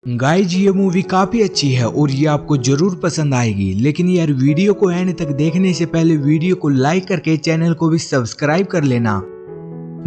Guys ये movie काफी अच्छी है और ये आपको जरूर पसंद आएगी, लेकिन यार वीडियो को एंड तक देखने से पहले वीडियो को लाइक करके चैनल को भी सब्सक्राइब कर लेना।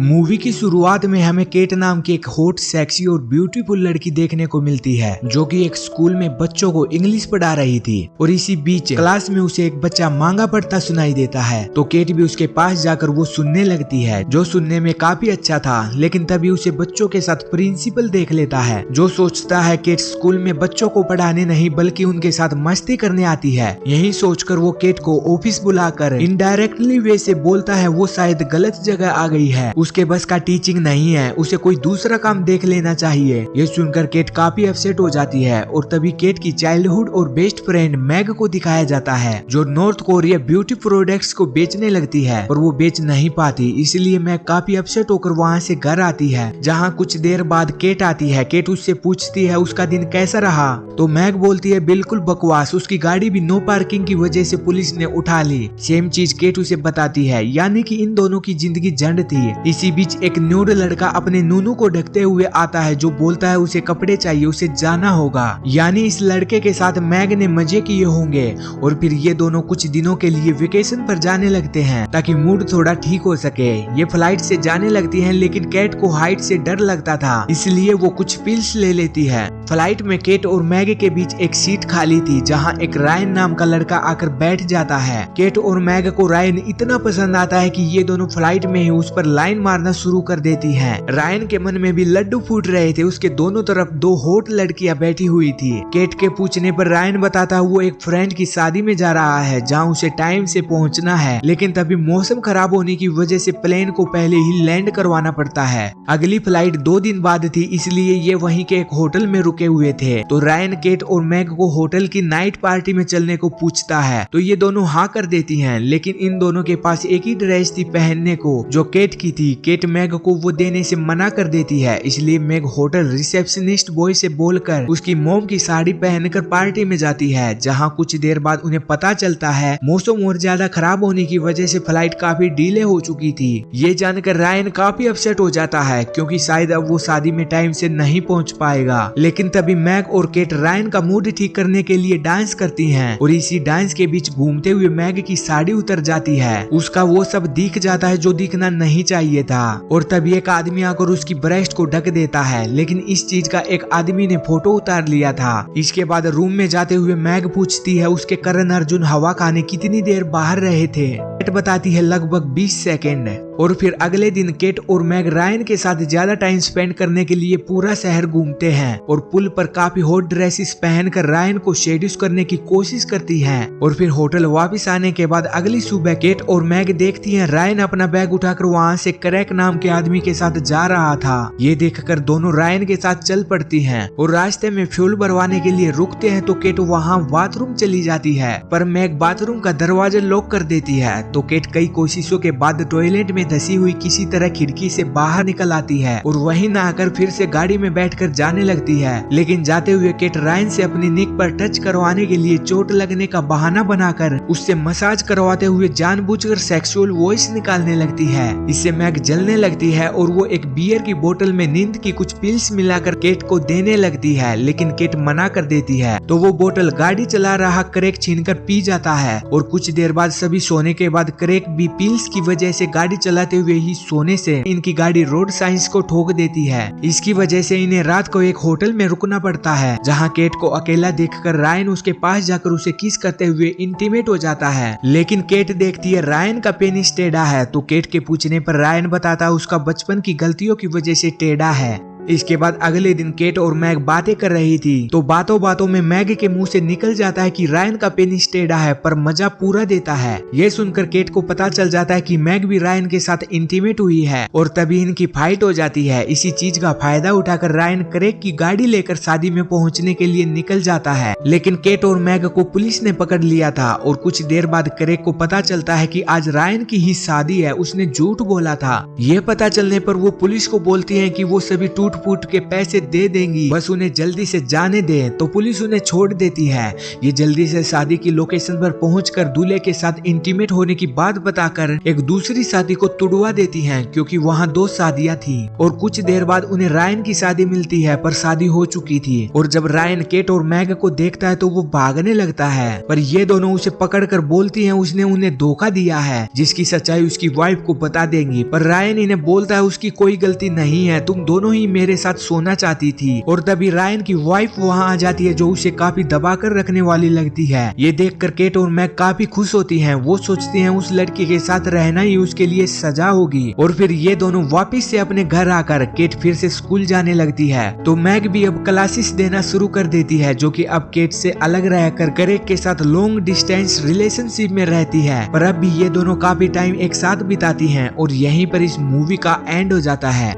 मूवी की शुरुआत में हमें केट नाम की एक हॉट, सेक्सी और ब्यूटीफुल लड़की देखने को मिलती है जो कि एक स्कूल में बच्चों को इंग्लिश पढ़ा रही थी। और इसी बीच क्लास में उसे एक बच्चा मांगा पढ़ता सुनाई देता है, तो केट भी उसके पास जाकर वो सुनने लगती है, जो सुनने में काफी अच्छा था। लेकिन तभी उसे बच्चों के साथ प्रिंसिपल देख लेता है, जो सोचता है केट स्कूल में बच्चों को पढ़ाने नहीं बल्कि उनके साथ मस्ती करने आती है। यही सोचकर वो केट को ऑफिस बुलाकर इनडायरेक्टली वे से बोलता है वो शायद गलत जगह आ गई है, उसके बस का टीचिंग नहीं है, उसे कोई दूसरा काम देख लेना चाहिए। ये सुनकर केट काफी अपसेट हो जाती है और तभी केट की चाइल्डहुड और बेस्ट फ्रेंड मैग को दिखाया जाता है, जो नॉर्थ कोरिया ब्यूटी प्रोडक्ट्स को बेचने लगती है, पर वो बेच नहीं पाती। इसलिए मैग काफी अपसेट होकर वहाँ से घर आती है, जहाँ कुछ देर बाद केट आती है। केट उससे पूछती है उसका दिन कैसा रहा, तो मैग बोलती है बिल्कुल बकवास, उसकी गाड़ी भी नो पार्किंग की वजह से पुलिस ने उठा ली। सेम चीज केट उसे बताती है, यानी कि इन दोनों की जिंदगी झंड थी। इसी बीच एक न्यूड लड़का अपने नूनू को ढकते हुए आता है, जो बोलता है उसे कपड़े चाहिए, उसे जाना होगा। यानी इस लड़के के साथ मैग ने मजे किए होंगे और फिर ये दोनों कुछ दिनों के लिए वेकेशन पर जाने लगते हैं ताकि मूड थोड़ा ठीक हो सके। ये फ्लाइट से जाने लगती हैं, लेकिन केट को हाइट से डर लगता था, इसलिए वो कुछ पिल्स ले लेती है। फ्लाइट में केट और मैग के बीच एक सीट खाली थी, जहाँ एक रायन नाम का लड़का आकर बैठ जाता है। केट और मैग को रायन इतना पसंद आता है कि ये दोनों फ्लाइट में ही उस पर लाइन मारना शुरू कर देती हैं। रायन के मन में भी लड्डू फूट रहे थे, उसके दोनों तरफ दो हॉट लड़कियां बैठी हुई थी। केट के पूछने पर रायन बताता है वो एक फ्रेंड की शादी में जा रहा है, जहां उसे टाइम से पहुंचना है, लेकिन तभी मौसम खराब होने की वजह से प्लेन को पहले ही लैंड करवाना पड़ता है। अगली फ्लाइट 2 दिन बाद थी, इसलिए ये वहीं के एक होटल में रुके हुए थे। तो रायन केट और मैग को होटल की नाइट पार्टी में चलने को पूछता है, तो ये दोनों हाँ कर देती हैं, लेकिन इन दोनों के पास एक ही ड्रेस थी पहनने को, जो केट की थी। केट मैग को वो देने से मना कर देती है, इसलिए मैग होटल रिसेप्शनिस्ट बॉय से बोलकर उसकी मोम की साड़ी पहनकर पार्टी में जाती है, जहां कुछ देर बाद उन्हें पता चलता है मौसम और ज्यादा खराब होने की वजह से फ्लाइट काफी डिले हो चुकी थी। ये जानकर रायन काफी अपसेट हो जाता है, क्योंकि शायद अब वो शादी में टाइम से नहीं पहुंच पाएगा। लेकिन तभी मैग और केट रायन का मूड ठीक करने के लिए डांस करती हैं, और इसी डांस के बीच घूमते हुए मैग की साड़ी उतर जाती है, उसका वो सब दिख जाता है जो दिखना नहीं चाहिए था। और तभी एक आदमी आकर उसकी ब्रेस्ट को ढक देता है, लेकिन इस चीज का एक आदमी ने फोटो उतार लिया था। इसके बाद रूम में जाते हुए मैग पूछती है उसके करण अर्जुन हवा खाने कितनी देर बाहर रहे थे। केट बताती है लगभग 20 सेकेंड। और फिर अगले दिन केट और मैग रायन के साथ ज्यादा टाइम स्पेंड करने के लिए पूरा शहर घूमते हैं, और पुल पर काफी हॉट ड्रेसेस पहनकर रायन को सेड्यूस करने की कोशिश करती हैं। और फिर होटल वापस आने के बाद अगली सुबह केट और मैग देखती हैं रायन अपना बैग उठाकर वहाँ से क्रैक नाम के आदमी के साथ जा रहा था। ये देखकर दोनों रायन के साथ चल पड़ती हैं, और रास्ते में फ्यूल भरवाने के लिए रुकते हैं, तो केट वहाँ बाथरूम चली जाती है, पर मैग बाथरूम का दरवाजा लॉक कर देती है। तो केट कई कोशिशों के बाद टॉयलेट में धसी हुई किसी तरह खिड़की से बाहर निकल आती है, और वहीं नहाकर फिर से गाड़ी में बैठकर जाने लगती है। लेकिन जाते हुए केट रायन से अपनी निक पर टच करवाने के लिए चोट लगने का बहाना बनाकर उससे मसाज करवाते हुए जानबूझकर सेक्सुअल वॉइस निकालने लगती है। इससे मैग जलने लगती है, और वो एक बियर की बोतल में नींद की कुछ पिल्स मिलाकर केट को देने लगती है, लेकिन केट मना कर देती है। तो वो बोतल गाड़ी चला रहा क्रैक छीनकर पी जाता है, और कुछ देर बाद सभी सोने के बाद क्रैक भी पिल्स की वजह से गाड़ी चलाते हुए ही सोने से इनकी गाड़ी रोड साइंस को ठोक देती है। इसकी वजह से इन्हें रात को एक होटल में रुकना पड़ता है, जहां केट को अकेला देखकर रायन उसके पास जाकर उसे किस करते हुए इंटीमेट हो जाता है। लेकिन केट देखती है रायन का पेनिस टेढ़ा है, तो केट के पूछने पर रायन बताता है उसका बचपन की गलतियों की वजह से टेढ़ा है। इसके बाद अगले दिन केट और मैग बातें कर रही थी, तो बातों बातों में मैग के मुंह से निकल जाता है कि रायन का पेनिस टेढ़ा है, पर मजा पूरा देता है। ये सुनकर केट को पता चल जाता है कि मैग भी रायन के साथ इंटीमेट हुई है, और तभी इनकी फाइट हो जाती है। इसी चीज का फायदा उठाकर रायन क्रैक की गाड़ी लेकर शादी में पहुंचने के लिए निकल जाता है, लेकिन केट और मैग को पुलिस ने पकड़ लिया था। और कुछ देर बाद क्रैक को पता चलता है कि आज रायन की ही शादी है, उसने झूठ बोला था। ये पता चलने पर वो पुलिस को बोलती है कि वो सभी टूट फुट के पैसे दे देंगी, बस उन्हें जल्दी से जाने दे। तो पुलिस उन्हें छोड़ देती है। ये जल्दी से शादी की लोकेशन पर पहुंचकर दूल्हे के साथ इंटीमेट होने की बात बताकर एक दूसरी शादी को तुड़वा देती हैं, क्योंकि वहाँ 2 शादियां थी। और कुछ देर बाद उन्हें रायन की शादी मिलती है, पर शादी हो चुकी थी। और जब रायन केट और मैग को देखता है तो वो भागने लगता है, पर ये दोनों उसे पकड़कर बोलती हैं उसने उन्हें धोखा दिया है, जिसकी सच्चाई उसकी वाइफ को बता देंगी। पर रायन इन्हें बोलता है उसकी कोई गलती नहीं है, तुम दोनों ही मेरे साथ सोना चाहती थी। और तभी रायन की वाइफ वहाँ आ जाती है, जो उसे काफी दबाकर रखने वाली लगती है। ये देखकर केट और मैग काफी खुश होती हैं। वो सोचती हैं उस लड़की के साथ रहना ही उसके लिए सजा होगी। और फिर ये दोनों वापस से अपने घर आकर केट फिर से स्कूल जाने लगती है। तो मैग भी अब क्लासेस देना शुरू कर देती है, जो कि अब केट से अलग रहकर ग्रेग के साथ लॉन्ग डिस्टेंस रिलेशनशिप में रहती है। पर अब भी ये दोनों काफी टाइम एक साथ बिताती हैं और यहीं पर इस मूवी का एंड हो जाता है।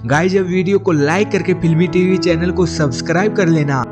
गाइस, अब वीडियो को लाइक करके फिल्मी टीवी चैनल को सब्सक्राइब कर लेना।